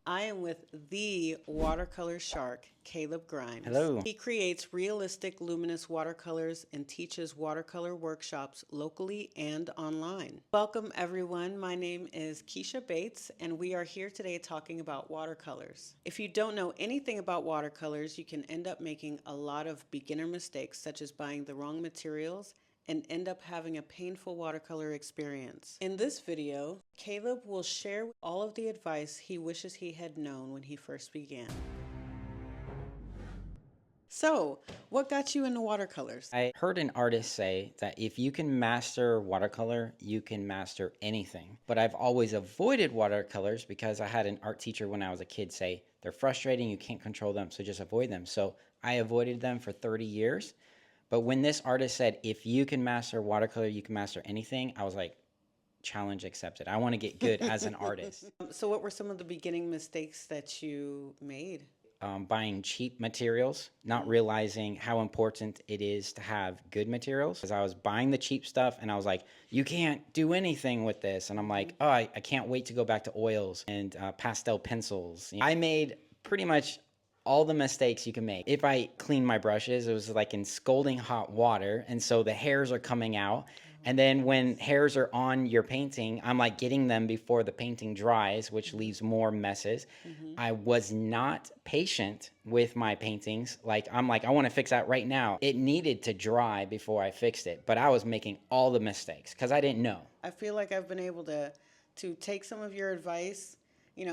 I am with the watercolor shark, Caleb Grimes. Hello. He creates realistic luminous watercolors and teaches watercolor workshops locally and online. Welcome everyone. My name is Keisha Bates and we are here today talking about watercolors. If you don't know anything about watercolors, you can end up making a lot of beginner mistakes such as buying the wrong materials and end up having a painful watercolor experience. In this video, Caleb will share all of the advice he wishes he had known when he first began. So, what got you into watercolors? I heard an artist say that if you can master watercolor, you can master anything. But I've always avoided watercolors because I had an art teacher when I was a kid say, they're frustrating, you can't control them, so just avoid them. So I avoided them for 30 years. But when this artist said, if you can master watercolor, you can master anything, I was like, challenge accepted. I want to get good as an artist. So what were some of the beginning mistakes that you made? Buying cheap materials, not realizing how important it is to have good materials. Because I was buying the cheap stuff and I was like, you can't do anything with this. And I'm like, oh, I can't wait to go back to oils and pastel pencils. I made pretty much all the mistakes you can make. If I clean my brushes, it was like in scalding hot water. And so the hairs are coming out. And then when hairs are on your painting, I'm like getting them before the painting dries, which leaves more messes. I was not patient with my paintings. I'm like, I want to fix that right now. It needed to dry before I fixed it, but I was making all the mistakes because I didn't know. I feel like I've been able to take some of your advice,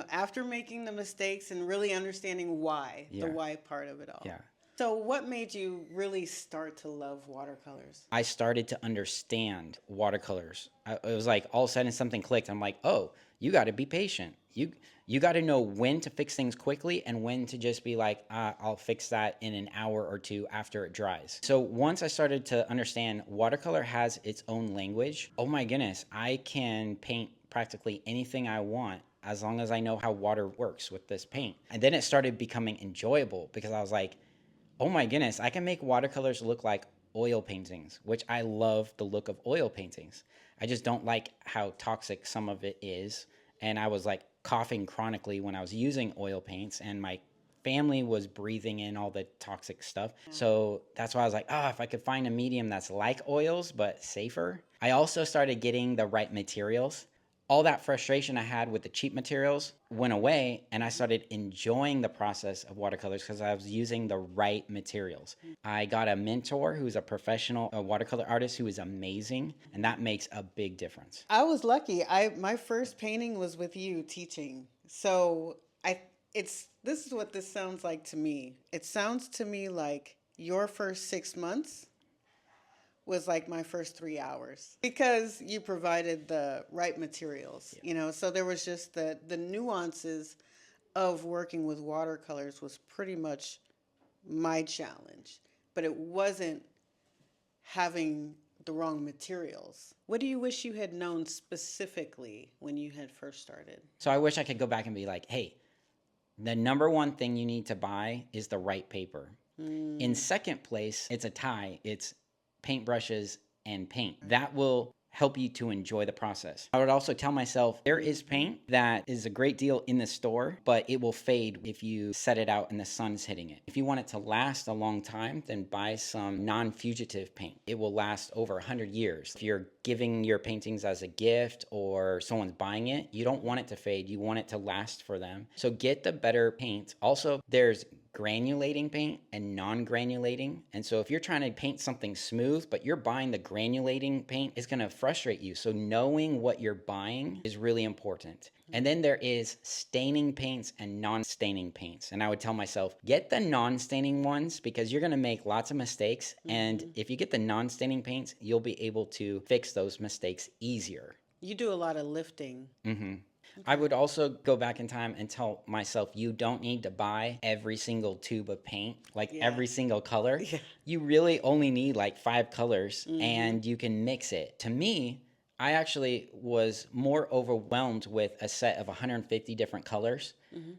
after making the mistakes and really understanding why, the why part of it all. Yeah. So what made you really start to love watercolors? I started to understand watercolors. It was like all of a sudden something clicked. I'm like, oh, you got to be patient. You got to know when to fix things quickly and when to just be like, I'll fix that in an hour or two after it dries. So once I started to understand watercolor has its own language, oh my goodness, I can paint practically anything I want as long as I know how water works with this paint. And then it started becoming enjoyable because I was like, oh my goodness, I can make watercolors look like oil paintings, which I love the look of oil paintings. I just don't like how toxic some of it is. And I was like coughing chronically when I was using oil paints and my family was breathing in all the toxic stuff. So that's why I was like, if I could find a medium that's like oils, but safer. I also started getting the right materials. All that frustration I had with the cheap materials went away and I started enjoying the process of watercolors because I was using the right materials. I got a mentor who's a professional watercolor artist who is amazing, and that makes a big difference. I was lucky. My first painting was with you teaching. So this is what this sounds like to me. It sounds to me like your first 6 months was like my first 3 hours because you provided the right materials, so there was just the nuances of working with watercolors was pretty much my challenge, but it wasn't having the wrong materials. What do you wish you had known specifically when you had first started? So I wish I could go back and be like, hey, the number one thing you need to buy is the right paper. In second place, it's a tie. It's paintbrushes and paint. That will help you to enjoy the process. I would also tell myself there is paint that is a great deal in the store, but it will fade if you set it out and the sun's hitting it. If you want it to last a long time, then buy some non-fugitive paint. It will last over 100 years. If you're giving your paintings as a gift or someone's buying it, you don't want it to fade. You want it to last for them. So get the better paint. Also, there's granulating paint and non-granulating. And so if you're trying to paint something smooth, but you're buying the granulating paint, it's going to frustrate you. So knowing what you're buying is really important. And then there is staining paints and non-staining paints. And I would tell myself, get the non-staining ones because you're going to make lots of mistakes. And if you get the non-staining paints, you'll be able to fix those mistakes easier. You do a lot of lifting. I would also go back in time and tell myself, you don't need to buy every single tube of paint, every single color. You really only need like 5 colors and you can mix it. To me, I actually was more overwhelmed with a set of 150 different colors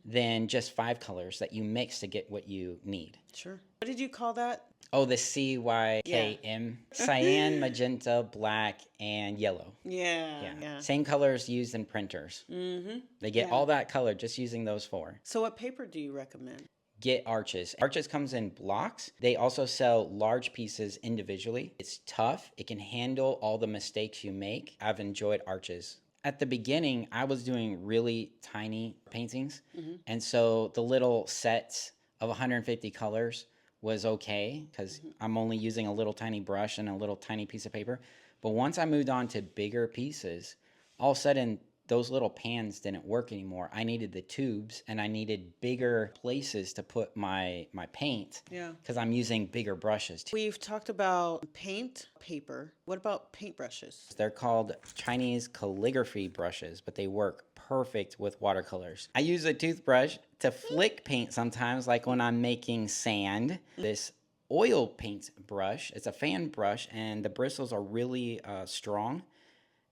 than just 5 colors that you mix to get what you need. Sure. What did you call that? Oh, the CYKM. Cyan, magenta, black, and yellow. Yeah, Yeah. yeah. Same colors used in printers. Mm-hmm. They get Yeah. all that color just using those four. So what paper do you recommend? Get Arches. Arches comes in blocks. They also sell large pieces individually. It's tough. It can handle all the mistakes you make. I've enjoyed Arches. At the beginning, I was doing really tiny paintings. And so the little sets of 150 colors was okay because I'm only using a little tiny brush and a little tiny piece of paper. But once I moved on to bigger pieces, all of a sudden those little pans didn't work anymore. I needed the tubes and I needed bigger places to put my paint. Yeah. Because I'm using bigger brushes too. We've talked about paint paper. What about paintbrushes? They're called Chinese calligraphy brushes, but they work perfect with watercolors. I use a toothbrush to flick paint sometimes, like when I'm making sand. This oil paint brush, it's a fan brush, and the bristles are really strong.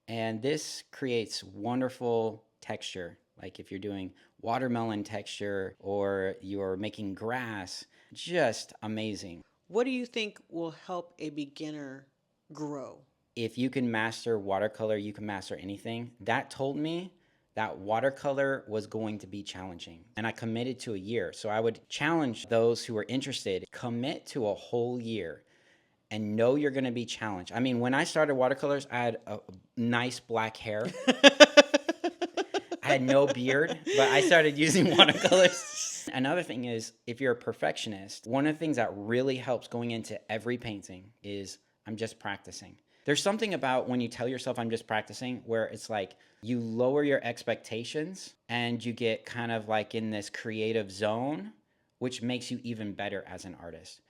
And this creates wonderful texture. Like if you're doing watermelon texture or you're making grass, just amazing. What do you think will help a beginner grow? If you can master watercolor, you can master anything. That told me that watercolor was going to be challenging. And I committed to a year. So I would challenge those who are interested, commit to a whole year and know you're going to be challenged. I mean, when I started watercolors, I had a nice black hair. I had no beard, but I started using watercolors. Another thing is, if you're a perfectionist, one of the things that really helps going into every painting is I'm just practicing. There's something about when you tell yourself I'm just practicing where it's like you lower your expectations and you get kind of like in this creative zone, which makes you even better as an artist.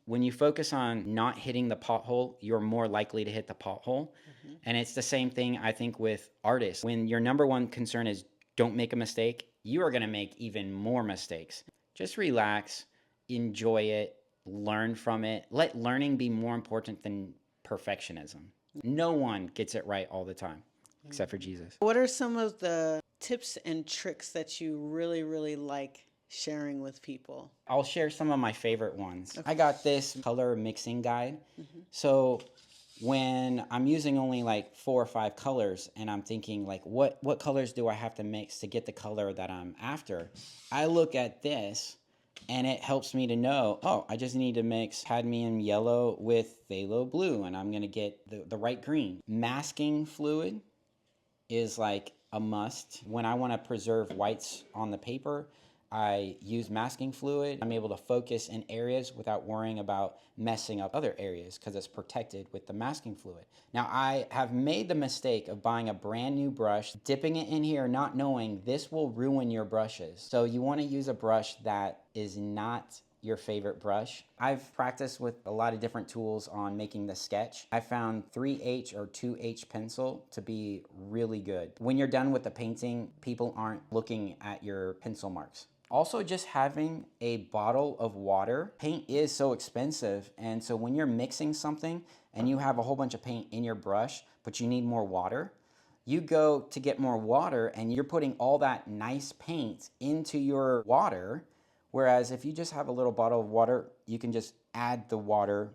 When you focus on not hitting the pothole, you're more likely to hit the pothole. And it's the same thing, I think, with artists. When your number one concern is don't make a mistake, you are going to make even more mistakes. Just relax, enjoy it, learn from it. Let learning be more important than perfectionism. No one gets it right all the time, except for Jesus. What are some of the tips and tricks that you really, really like sharing with people? I'll share some of my favorite ones. I got this color mixing guide. So when I'm using only like 4 or 5 colors and I'm thinking like what colors do I have to mix to get the color that I'm after, I look at this and it helps me to know, oh, I just need to mix cadmium yellow with phthalo blue and I'm going to get the right green. Masking fluid is like a must. When I want to preserve whites on the paper, I use masking fluid. I'm able to focus in areas without worrying about messing up other areas because it's protected with the masking fluid. Now, I have made the mistake of buying a brand new brush, dipping it in here, not knowing this will ruin your brushes. So you want to use a brush that is not your favorite brush. I've practiced with a lot of different tools on making the sketch. I found 3H or 2H pencil to be really good. When you're done with the painting, people aren't looking at your pencil marks. Also, just having a bottle of water. Paint is so expensive, and so when you're mixing something and you have a whole bunch of paint in your brush, but you need more water, you go to get more water and you're putting all that nice paint into your water. Whereas if you just have a little bottle of water, you can just add the water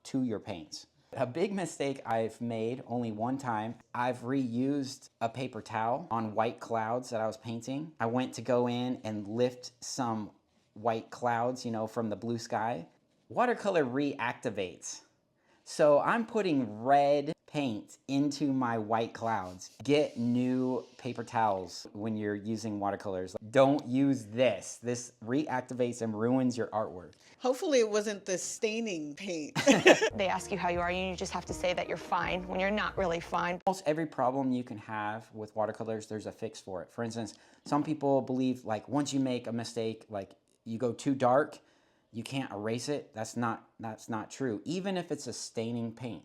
to your paints. A big mistake I've made only one time, I've reused a paper towel on white clouds that I was painting. I went to go in and lift some white clouds, from the blue sky. Watercolor reactivates. So I'm putting red paint into my white clouds. Get new paper towels when you're using watercolors. Don't use this. This reactivates and ruins your artwork. Hopefully it wasn't the staining paint. They ask you how you are, and you just have to say that you're fine when you're not really fine. Almost every problem you can have with watercolors, there's a fix for it. For instance, some people believe like once you make a mistake, like you go too dark, you can't erase it. That's not true. Even if it's a staining paint,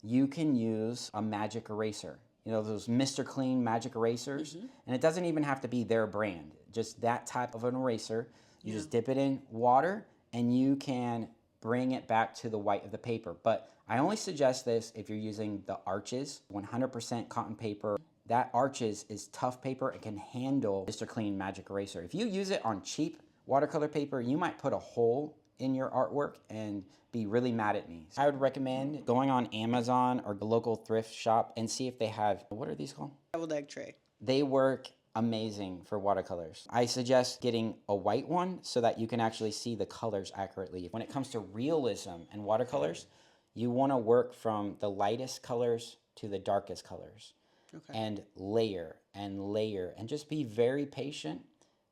you can use a magic eraser. Those Mr. Clean magic erasers. And it doesn't even have to be their brand. Just that type of an eraser. You just dip it in water and you can bring it back to the white of the paper. But I only suggest this if you're using the Arches, 100% cotton paper. That Arches is tough paper. It can handle Mr. Clean magic eraser. If you use it on cheap watercolor paper, you might put a hole in your artwork and be really mad at me. I would recommend going on Amazon or the local thrift shop and see if they have, what are these called? Deviled egg tray. They work amazing for watercolors. I suggest getting a white one so that you can actually see the colors accurately. When it comes to realism and watercolors, you want to work from the lightest colors to the darkest colors. Okay. And layer and just be very patient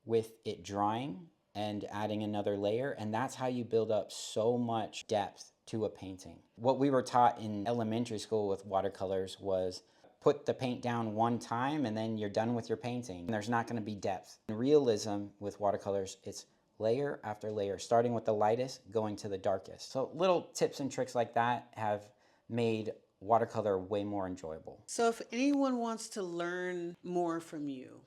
with it drying and adding another layer, and that's how you build up so much depth to a painting. What we were taught in elementary school with watercolors was put the paint down one time and then you're done with your painting. There's not going to be depth. In realism with watercolors, it's layer after layer, starting with the lightest, going to the darkest. So little tips and tricks like that have made watercolor way more enjoyable. So if anyone wants to learn more from you,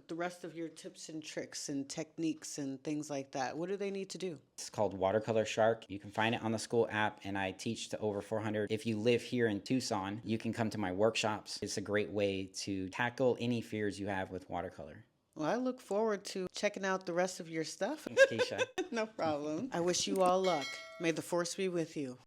the rest of your tips and tricks and techniques and things like that, what do they need to do? It's called Watercolor Shark. You can find it on the school app, and I teach to over 400. If you live here in Tucson, you can come to my workshops. It's a great way to tackle any fears you have with watercolor. Well, I look forward to checking out the rest of your stuff. Thanks, Keisha. No problem. I wish you all luck. May the force be with you.